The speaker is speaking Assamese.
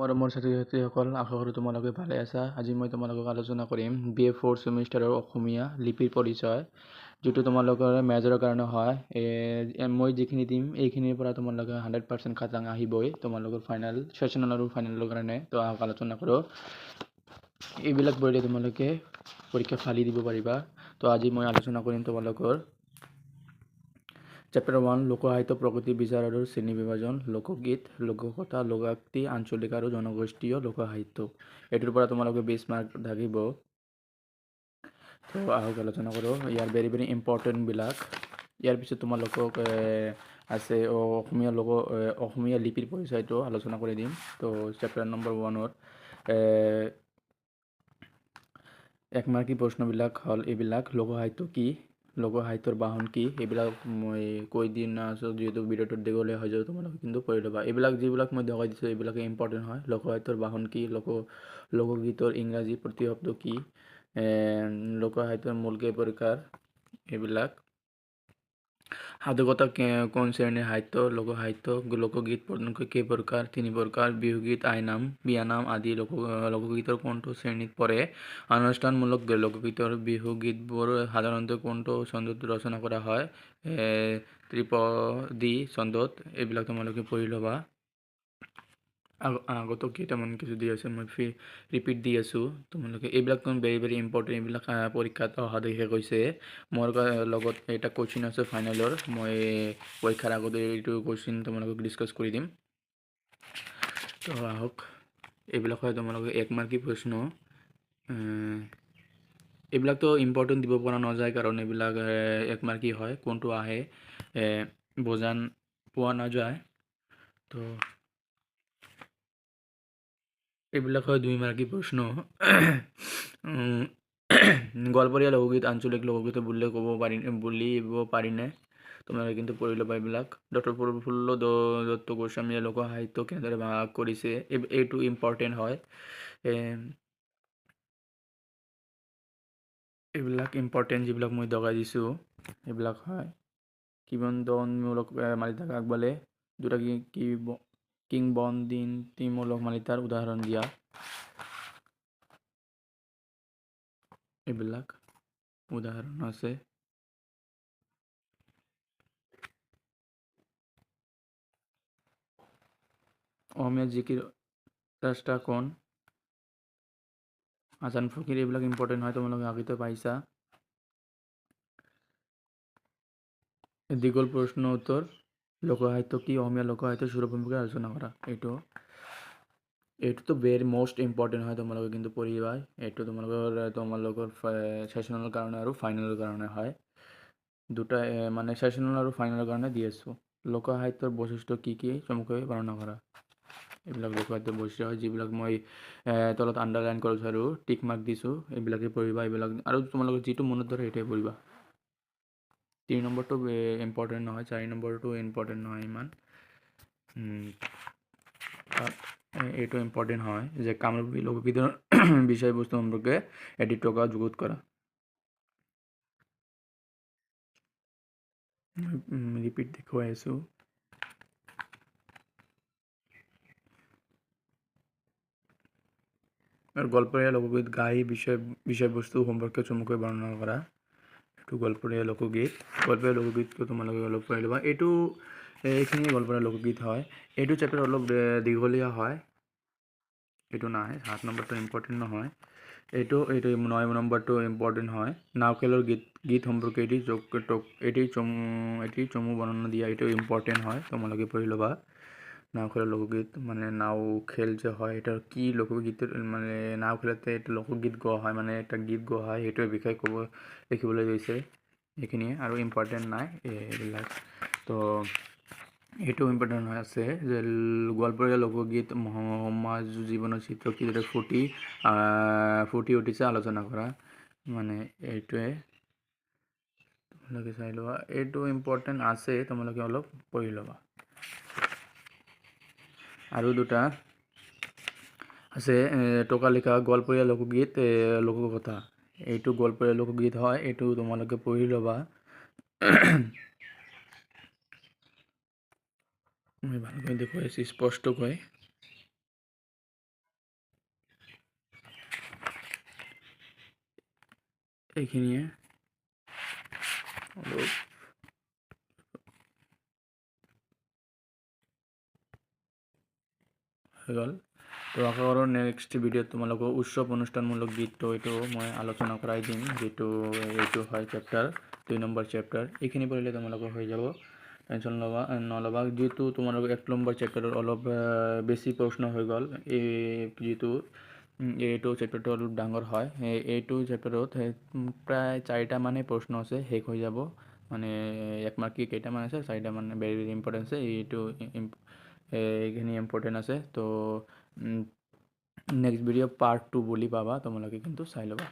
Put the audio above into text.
মৰমৰ ছাত্ৰ-ছাত্ৰীসকল, আশা কৰোঁ তোমালোকে ভালে আছা। আজি মই তোমালোকক আলোচনা কৰিম BA 4th ছেমিষ্টাৰৰ অসমীয়া লিপিৰ পৰিচয়, যিটো তোমালোকৰ মেজৰৰ কাৰণে হয়। মই যিখিনি দিম এইখিনিৰ পৰা তোমালোকে 100% খাটাং আহিবই তোমালোকৰ ফাইনেল ছেশ্যনেল আৰু ফাইনেলৰ কাৰণে। তো আলোচনা কৰোঁ। এইবিলাক পঢ়িলে তোমালোকে পৰীক্ষা ফালি দিব পাৰিবা। তো আজি মই আলোচনা কৰিম তোমালোকৰ চেপ্টাৰ 1 লোকসাহিত্য প্ৰগতি বিচাৰ আৰু শ্ৰেণী বিভাজন, লোকগীত, লোককথা, লোকাকৃতি, আঞ্চলিক আৰু জনগোষ্ঠীয় লোকসাহিত্য। এইটোৰ পৰা তোমালোকে 20 মাৰ্ক থাকিব। তো আহক আলোচনা কৰোঁ ইয়াৰ ভেৰি ইম্পৰ্টেণ্টবিলাক। ইয়াৰ পিছত তোমালোকক আছে অসমীয়া লিপিৰ পৰিচয়টো আলোচনা কৰি দিম। তো চেপ্টাৰ নম্বৰ 1ৰ 1 মাৰ্কী প্ৰশ্নবিলাক হ'ল এইবিলাক: লোকসাহিত্য কি, লোকসাহিত্যৰ বাহন কি, এইবিলাক মই কৈ দিম না। যিহেতু ভিডিঅ'টো দীঘলীয়া হৈ যাব, তোমালোকে কিন্তু পঢ়ি ল'বা। এইবিলাক যিবিলাক মই দেখাই দিছোঁ এইবিলাকে ইম্পৰ্টেণ্ট হয়। লোকসাহিত্যৰ বাহন কি, লোকগীতৰ ইংৰাজী প্ৰতিশব্দ কি, লোকসাহিত্যৰ মূল কেই প্ৰকাৰ, এইবিলাক সাধুকথা কোন শ্ৰেণীৰ সাহিত্য, লোকসাহিত্য, লোকগীত কেই প্ৰকাৰ, 3 প্ৰকাৰ, বিহুগীত, আইনাম, বিয়ানাম আদি লোকগীতৰ কোনটো শ্ৰেণীত পৰে, অনুষ্ঠানমূলক লোকগীতৰ বিহুগীতবোৰ সাধাৰণতে কোনটো ছন্দত ৰচনা কৰা হয়, ত্ৰিপদী ছন্দত। এইবিলাক তোমালোকে পঢ়ি ল'বা। আগতো কেইটামান কিছু দি আছে, মই ৰিপিট দি আছোঁ। তোমালোকে এইবিলাক ভেৰি ইম্পৰ্টেণ্ট। এইবিলাক পৰীক্ষাত অহা দেখে কৈছে। মোৰ লগত এটা কুৱেশ্যন আছে ফাইনেলৰ। মই পৰীক্ষাৰ আগতে এইটো কুৱেশ্যন তোমালোকক ডিছকাছ কৰি দিম। তো আহক, এইবিলাক হয় তোমালোকে 1 মাৰ্কী প্ৰশ্ন। এইবিলাকতো ইম্পৰ্টেণ্ট দিব পৰা নাযায়, কাৰণ এইবিলাক 1 মাৰ্কী হয়। কোনটো আহে বুজান পোৱা নাযায়। তো এইবিলাক হয় 2 মাৰ্কী প্ৰশ্ন। গোৱালপৰীয়া লোকগীত আঞ্চলিক লোকগীত বুলিব পাৰিনে? তোমালোকে কিন্তু পঢ়ি ল'বা এইবিলাক। ডক্টৰ প্ৰফুল্ল দত্ত গোস্বামীয়ে লোকসাহিত্য কেনেদৰে ভাগ কৰিছে, এইটো ইম্পৰ্টেণ্ট হয়। এইবিলাক ইম্পৰ্টেণ্ট যিবিলাক মই দেখাই দিছোঁ এইবিলাক হয়। কিংবদন্তিমূলক মালিতা কাক বোলে? দুটা কিংবদন্তিমূলক মালিতাৰ উদাহৰণ দিয়া। এইবিলাক উদাহৰণ আছে। অসমীয়া জিকিৰ স্ৰষ্টা কোন? হাছান ফকীৰ। এইবিলাক ইম্পৰ্টেণ্ট হয়, তোমালোকে আগতে পাইছা। দীঘল প্ৰশ্ন উত্তৰ। লোকসাহিত্য কি? অসমীয়া লোকসাহিত্যৰ স্বৰূপ সম্পৰ্কে আলোচনা কৰা। এইটোতো ভেৰি মষ্ট ইম্পৰ্টেণ্ট হয়, তোমালোকে কিন্তু পঢ়িবা। এইটো তোমালোকৰ ছেশ্যনেলৰ কাৰণে আৰু ফাইনেলৰ কাৰণে হয়। দুটা মানে ছেশ্যনেল আৰু ফাইনেলৰ কাৰণে দি আছোঁ। লোকসাহিত্যৰ বৈশিষ্ট্য কি কি চমুকৈ বৰ্ণনা কৰা। এইবিলাক লোকসাহিত্যৰ বৈশিষ্ট্য হয়, যিবিলাক মই তলত আণ্ডাৰলাইন কৰিছোঁ আৰু টিক মাৰ্ক দিছোঁ। এইবিলাকে পঢ়িবা। এইবিলাক আৰু তোমালোকৰ যিটো মনত ধৰে সেইটোৱে পঢ়িবা। 3 নম্বৰটো ইম্পৰ্টেণ্ট নহয়, 4 নম্বৰটো ইম্পৰ্টেণ্ট নহয় ইমান। এইটো ইম্পৰ্টেণ্ট হয় যে কামৰূপী লোকগীতৰ বিষয়বস্তু সম্পৰ্কে এটি টকা যুগুত কৰা। ৰিপিট দেখুৱাই আছোঁ। আৰু গোৱালপৰীয়া লোকগীত গাই বিষয়বস্তু সম্পৰ্কে চমুকৈ বৰ্ণনা কৰা। এইটো গোৱালপৰীয়া লোকগীত। গোৱালপৰীয়া লোকগীতটো তোমালোকে অলপ পঢ়ি ল'বা। এইখিনি গোৱালপৰীয়া লোকগীত হয়। এইটো চেপ্টাৰ অলপ দীঘলীয়া হয়। এইটো নাই, 7 নম্বৰটো ইম্পৰ্টেণ্ট নহয়। এইটো 9 নম্বৰটো ইম্পৰ্টেণ্ট হয়। নাওখেলৰ গীত সম্পৰ্কে এটি চমু বৰ্ণনা দিয়া। এইটো ইম্পৰ্টেণ্ট হয়, তোমালোকে পঢ়ি ল'বা। নাওখেলৰ লোকগীত মানে নাও খেল যে হয়, এটা কি লোকগীত, মানে নাও খেলতে এটা লোকগীত গোৱা হয়, মানে এটা গীত গোৱা হয়। সেইটোৰ বিষয়ে লিখিবলৈ গৈছে। এইখিনিয়ে আৰু ইম্পৰ্টেণ্ট নাই এইবিলাক। তো এইটো ইম্পৰ্টেণ্ট হৈ আছে যে গোৱালপৰীয়া লোকগীত সমাজ জীৱনৰ চিত্ৰ কিদৰে ফুটি উঠিছে আলোচনা কৰা। মানে এইটোৱে তোমালোকে চাই ল'বা। এইটো ইম্পৰ্টেণ্ট আছে, তোমালোকে অলপ পঢ়ি ল'বা। আৰু দুটা আছে টকা লিখা গোৱালপৰীয়া লোকগীত, লোককথা। এইটো গোৱালপৰীয়া লোকগীত হয়, এইটো তোমালোকে পঢ়ি ল'বা। মই ভালকৈ দেখুৱাইছোঁ স্পষ্টকৈ। এইখিনিয়ে অলপ হৈ গ'ল। তো আশা কৰোঁ নেক্সট ভিডিঅ'ত তোমালোকক উৎসৱ অনুষ্ঠানমূলক গীতটো এইটো মই আলোচনা কৰাই দিম, যিটো এইটো হয় চেপ্টাৰ 2 নম্বৰ চেপ্টাৰ। এইখিনি পঢ়িলে তোমালোকৰ হৈ যাব, টেনশ্যন নল'বা। যিহেতু তোমালোকৰ 1 নম্বৰ চেপ্টাৰত অলপ বেছি প্ৰশ্ন হৈ গ'ল, এই যিটো এইটো চেপ্টাৰটো অলপ ডাঙৰ হয়, এইটো চেপ্টাৰত প্ৰায় 4টা মানে প্ৰশ্ন আছে, শেষ হৈ যাব। মানে 1 মাৰ্কী কেইটামান আছে, 4টা মানে ভেৰি ভেৰি ইম্পৰ্টেণ্ট আছে, এইটো এইখিনি ইম্পৰ্টেণ্ট আছে। তো নেক্সট ভিডিঅ' পাৰ্ট 2 বুলি পাবা, তোমালোকে কিন্তু চাই ল'বা।